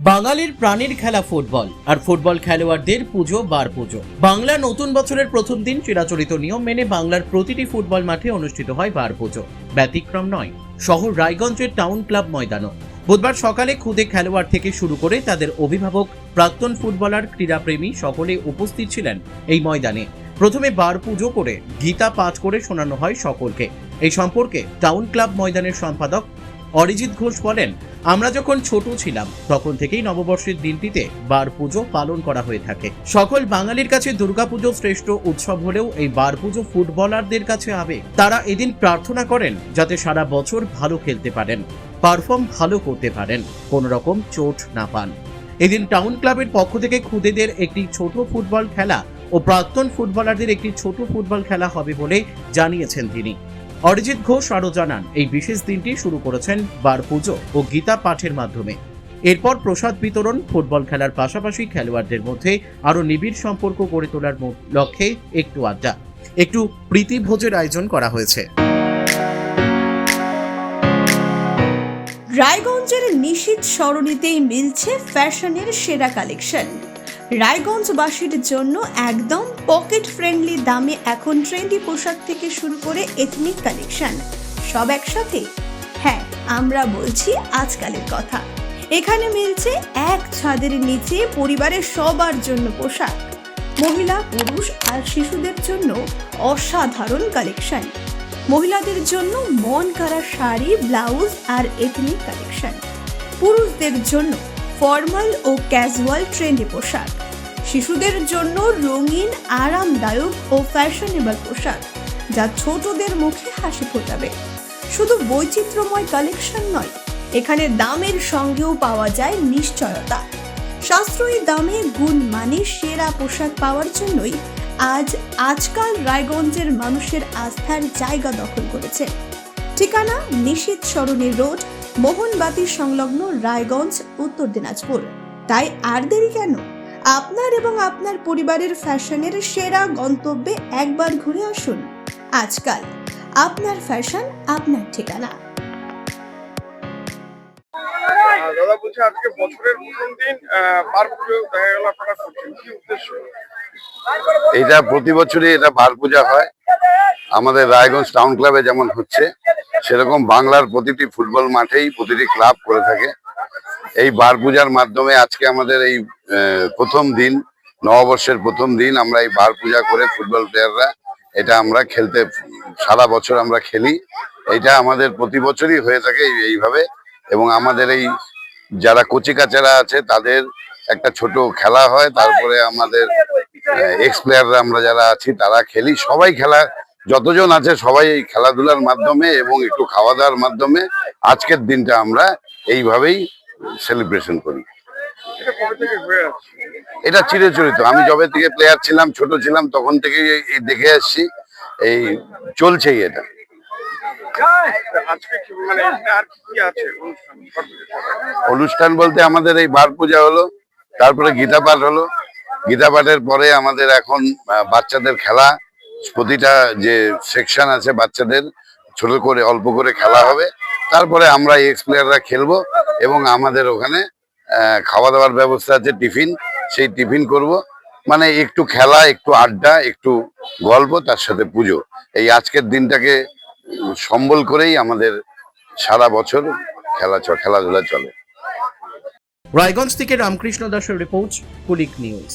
বাঙালির প্রাণের খেলা ফুটবল, আর ফুটবল খেলোয়াড়দের পুজো বার পুজো। বাংলা নতুন বছরের প্রথম দিন চিরাচরিত নিয়ম মেনে বাংলার প্রতিটি ফুটবল মাঠে অনুষ্ঠিত হয় বার পুজো। ব্যতিক্রম নয় শহর রায়গঞ্জের টাউন ক্লাব ময়দানও। বুধবার সকালে খুদে খেলোয়াড় থেকে শুরু করে তাদের অভিভাবক, প্রাক্তন ফুটবলার, ক্রীড়াপ্রেমী সকলে উপস্থিত ছিলেন এই ময়দানে। প্রথমে বার পুজো করে গীতা পাঠ করে শোনানো হয় সকলকে। এই সম্পর্কে টাউন ক্লাব ময়দানের সম্পাদক অরিজিৎ ঘোষ বলেন, আমরা যখন ছোট ছিলাম তখন থেকেই নববর্ষের দিনটিতে বার পুজো পালন করা হয়ে থাকে। সকল বাঙালির কাছে দুর্গাপুজো শ্রেষ্ঠ উৎসব হলেও এই বার পুজো ফুটবলারদের কাছে আবেগ। তারা এদিন প্রার্থনা করেন যাতে সারা বছর ভালো খেলতে পারেন, পারফর্ম ভালো করতে পারেন, কোনো রকম চোট না পান। এদিন টাউন ক্লাবের পক্ষ থেকে খুদেদের একটি ছোট ফুটবল খেলা ও প্রাক্তন ফুটবলারদের একটি ছোট ফুটবল খেলা হবে বলে জানিয়েছেন তিনি। অরিজিৎ ঘোষ আরও জানান, এই বিশেষ দিনটি শুরু করেছেন বার পুজো ও গীতা পাঠের মাধ্যমে। এরপর প্রসাদ বিতরণ, ফুটবল খেলার পাশাপাশি খেলোয়াড়দের মধ্যে আরও নিবিড় সম্পর্ক গড়ে তোলার লক্ষ্যে একটু আড্ডা, একটু প্রীতিভোজের আয়োজন করা হয়েছে। রায়গঞ্জের নিশীথ সরণিতেই মিলছে ফ্যাশনের সেরা কালেকশন। রায়গঞ্জবাসীর জন্য একদম পকেট ফ্রেন্ডলি দামে এখন ট্রেন্ডি পোশাক থেকে শুরু করে এথনিক কালেকশন সব একসাথে। হ্যাঁ, আমরা বলছি আজকালের কথা। এখানে মিলছে এক ছাদের নিচে পরিবারের সবার জন্য পোশাক, মহিলা, পুরুষ আর শিশুদের জন্য অসাধারণ কালেকশন। মহিলাদের জন্য মন কাড়া শাড়ি, ব্লাউজ আর এথনিক কালেকশন। পুরুষদের জন্য ফর্মাল ও ক্যাজুয়াল ট্রেন্ডি পোশাক। শিশুদের জন্য রঙিন, আরামদায়ক ও ফ্যাশনেবল পোশাক যা ছোটদের মুখে হাসি ফোটাবে। শুধু বৈচিত্র্যময় কালেকশন নয়, এখানে দামের সঙ্গেও পাওয়া যায় নিশ্চয়তা। সাশ্রয়ী দামে গুণমানে সেরা পোশাক পাওয়ার জন্যই আজকাল রায়গঞ্জের মানুষের আস্থার জায়গা দখল করেছে। ঠিকানা নিশীথ সরণি রোড, মোহনবাতি সংলগ্ন, রায়গঞ্জ, উত্তর দিনাজপুর। তাই আর দেরি কেন? আপনার এবং আপনার পরিবারের ফ্যাশনের সেরা গন্তব্যে একবার ঘুরে আসুন। আজকাল আপনার ফ্যাশন, আপনার ঠিকানা। দাদা বলছে আজকে বছরের প্রথম দিন বার পুজো দেখা গেল আপনারা করছেন, কি উদ্দেশ্য? এটা প্রতি বছরই এটা বার পূজা হয় আমাদের রায়গঞ্জ টাউন ক্লাবে, যেমন হচ্ছে সেরকম বাংলার প্রতিটি ফুটবল মাঠেই প্রতিটি ক্লাব করে থাকে। এই বার পূজার মাধ্যমে আজকে আমাদের এই প্রথম দিন, নববর্ষের প্রথম দিন, আমরা এই বার পূজা করে ফুটবল প্লেয়াররা এটা আমরা খেলতে, সারা বছর আমরা খেলি। এটা আমাদের প্রতি বছরই হয়ে থাকে এইভাবে। এবং আমাদের এই যারা কচিকাচারা আছে তাদের একটা ছোট খেলা হয়, তারপরে আমাদের এক্স প্লেয়াররা আমরা যারা আছি তারা খেলি। সবাই খেলা, যতজন আছে সবাই এই খেলাধুলার মাধ্যমে এবং একটু খাওয়া দাওয়ার মাধ্যমে আজকের দিনটা আমরা এইভাবেই সেলিব্রেশন করি। এটা চিরাচরিত, আমি যবে থেকে প্লেয়ার ছিলাম, ছোট ছিলাম, তখন থেকে দেখে আসছি, এই চলছেই এটা। অনুষ্ঠান বলতে আমাদের এই বার পূজা হলো, তারপরে গীতা পাঠ হলো। গীতা পাঠের পরে আমাদের এখন বাচ্চাদের খেলা, প্রতিটা যে সেকশন আছে বাচ্চাদের ছোট করে অল্প করে খেলা হবে। তারপরে আমরা এক্স প্লেয়াররা খেলবো এবং আমাদের ওখানে খাওয়া দাওয়ার ব্যবস্থা আছে, টিফিন, সেই টিফিন করব। মানে একটু খেলা, একটু আড্ডা, একটু গল্প, তার সাথে পুজো। এই আজকের দিনটাকে সম্বল করেই আমাদের সারা বছর খেলাধুলা চলে। রায়গঞ্জ থেকে রামকৃষ্ণ দাসের রিপোর্ট, কুলিক নিউজ।